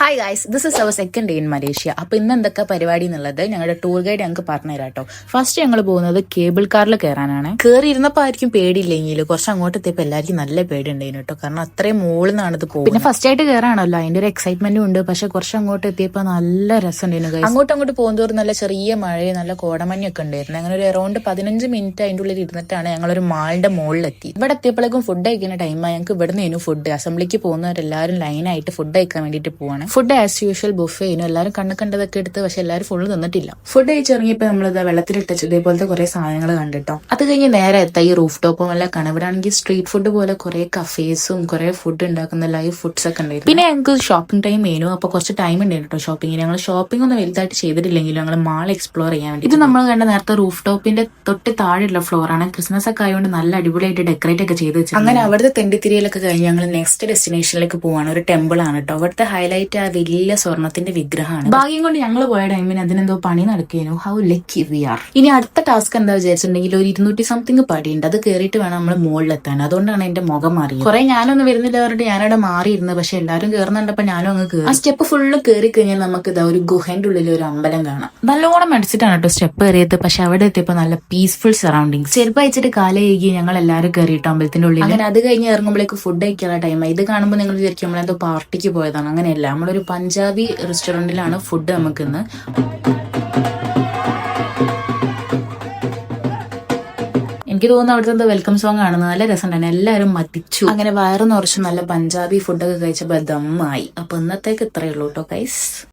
Hi guys, this is our second day in Malaysia. അപ്പോൾ ഇന്ന് എന്തൊക്കെ പരിപാടി എന്നുള്ളത് ഞങ്ങളുടെ ടൂർ ഗൈഡ് ഞങ്ങൾക്ക് പറഞ്ഞുതരാം കേട്ടോ. ഫസ്റ്റ് ഞങ്ങൾ പോകുന്നത് കേബിൾ കാറിൽ കയറാനാണ്. കയറി ഇരുന്നപ്പോൾ ആയിരിക്കും പേടിയില്ലെങ്കിൽ കുറച്ച് അങ്ങോട്ട് എത്തിയപ്പോൾ എല്ലാവർക്കും നല്ല പേടി ഉണ്ടായിരുന്നു കേട്ടോ. കാരണം അത്രയും മുകളിൽ നിന്നാണ് ഇത് പോകുന്നത്. പിന്നെ ഫസ്റ്റ് ആയിട്ട് കയറാണല്ലോ, അതിന്റെ ഒരു എക്സൈറ്റ്മെന്റും ഉണ്ട്. പക്ഷെ കുറച്ച് അങ്ങോട്ട് എത്തിയപ്പോൾ നല്ല രസമുണ്ടായിരുന്നു ഗൈസ്. അങ്ങോട്ട് പോകുന്നതോറും നല്ല ചെറിയ മഴയും നല്ല കോടമഞ്ഞൊക്കെ ഉണ്ടായിരുന്നു. അങ്ങനെ ഒരു അറൗണ്ട് 15 മിനിറ്റ് അതിൻ്റെ ഉള്ളിൽ ഇരുന്നിട്ടാണ് ഞങ്ങളൊരു മാളിന്റെ മുകളിലെത്തി. ഇവിടെ എത്തിയപ്പോഴേക്കും ഫുഡ് കഴിക്കുന്ന ടൈമായി. ഞങ്ങൾക്ക് ഇവിടെ നിന്ന് ഫുഡ് അസംബ്ലിക്ക് പോകുന്നവരെല്ലാവരും ലൈനായിട്ട് ഫുഡ് കഴിക്കാൻ വേണ്ടിയിട്ട് പോവാണ്. ഫുഡ് ആസ് യൂഷ്വൽ ബുഫേനും എല്ലാവരും കണ്ടതൊക്കെ എടുത്ത്, പക്ഷെ എല്ലാവരും ഫുള്ള് തിന്നിട്ടില്ല. ഫുഡ് കഴിച്ചിറങ്ങിയപ്പോൾ നമ്മളിത് വെള്ളത്തിലിട്ട് ഇതേപോലത്തെ കുറെ സാധനങ്ങൾ കണ്ടിട്ടോ. അത് കഴിഞ്ഞ് നേരെ എത്തായി റൂഫ് ടോപ്പും എല്ലാം കാണാം. ഇവിടെ ആണെങ്കിൽ സ്ട്രീറ്റ് ഫുഡ് പോലെ കുറെ കഫേസും കുറെ ഫുഡ് ഉണ്ടാക്കുന്ന ലൈവ് ഫുഡ്സ് ഒക്കെ ഉണ്ടായിരുന്നു. പിന്നെ ഞങ്ങൾക്ക് ഷോപ്പിംഗ് ടൈം ആയിരുന്നു. അപ്പൊ കുറച്ച് ടൈം ഉണ്ടായിരുന്നു കേട്ടോ ഷോപ്പിംഗിന്. ഞങ്ങൾ ഷോപ്പിംഗ് ഒന്നും വലുതായിട്ട് ചെയ്തിട്ടില്ലെങ്കിലും ഞങ്ങൾ മാൾ എക്സ്പ്ലോർ ചെയ്യാൻ വേണ്ടി. ഇത് നമ്മൾ കണ്ട നേരത്തെ റൂഫ് ടോപ്പിന്റെ തൊട്ട് താഴെയുള്ള ഫ്ലോർ ആണ്. ക്രിസ്മസ് ഒക്കെ ആയതുകൊണ്ട് നല്ല അടിപൊളിയായിട്ട് ഡെക്കറേറ്റ് ഒക്കെ ചെയ്ത് വെച്ചു. അങ്ങനെ അവിടുത്തെ തെണ്ടിത്തിരിയിലൊക്കെ കഴിഞ്ഞ് ഞങ്ങൾ നെക്സ്റ്റ് ഡെസ്റ്റിനേഷനിലേക്ക് പോവാണ്. ഒരു ടെമ്പിൾ ആണ് കേട്ടോ. അവിടുത്തെ ഹൈലൈറ്റ് ആ വലിയ സ്വർണത്തിന്റെ വിഗ്രഹമാണ്. ഭാഗ്യം കൊണ്ട് ഞങ്ങൾ പോയ ടൈമിന് അതിനെന്തോ പണി നടക്കുന്നു. How lucky we are. ഇനി അടുത്ത ടാസ്ക് എന്താ വിചാരിച്ചിട്ടുണ്ടെങ്കിൽ ഒരു 200 സംതിങ് പടിയുണ്ട്. അത് കയറിയിട്ട് വേണം നമ്മൾ മുകളിലെത്താൻ. അതുകൊണ്ടാണ് എന്റെ മുഖം മാറിയത്. കുറെ ഞാനൊന്നും വരുന്നില്ല പറഞ്ഞിട്ട് ഞാനവിടെ മാറിയിരുന്നു. പക്ഷെ എല്ലാവരും കയറുന്നുണ്ടപ്പോ ഞാനും അങ്ങ് കയറി. ആ സ്റ്റെപ്പ് ഫുള്ള് കയറി കഴിഞ്ഞാൽ നമുക്ക് ഇതാ ഒരു ഗുഹന്റെ ഉള്ളിൽ ഒരു അമ്പലം കാണാം. നല്ലോണം മടിച്ചിട്ടാണ് കേട്ടോ സ്റ്റെപ്പ് കയറിയത്. പക്ഷെ അവിടെ എത്തിയപ്പോൾ നല്ല പീസ്ഫുൾ സറൗണ്ടിങ്സ്. ചെരുപ്പ് അയച്ചിട്ട് കാലേ കഴുകി ഞങ്ങൾ എല്ലാവരും കയറിയിട്ട് അമ്പലത്തിന്റെ ഉള്ളിൽ. അങ്ങനെ അത് കഴിഞ്ഞ് ഇറങ്ങുമ്പോഴേക്ക് ഫുഡ് കഴിക്കാനുള്ള ടൈമായി. ഇത് കാണുമ്പോൾ നിങ്ങൾ വിചാരിക്കും നമ്മളെന്തോ പാർട്ടിക്ക് പോയതാണ്. അങ്ങനെയല്ല, നമ്മളൊരു പഞ്ചാബി റെസ്റ്റോറന്റിലാണ് ഫുഡ് നമുക്ക് ഇന്ന്. എനിക്ക് തോന്നുന്നു അവിടുത്തെ എന്താ വെൽക്കം സോങ് ആണ്. നല്ല രസമുണ്ടായിരുന്നു. എല്ലാവരും മതിച്ചു. അങ്ങനെ വയറ് നിറച്ച് നല്ല പഞ്ചാബി ഫുഡൊക്കെ കഴിച്ചപ്പോൾ ദമ്മായി. അപ്പൊ ഇന്നത്തേക്ക് ഇത്രയേ ഉള്ളൂ കേട്ടോ ഗൈസ്.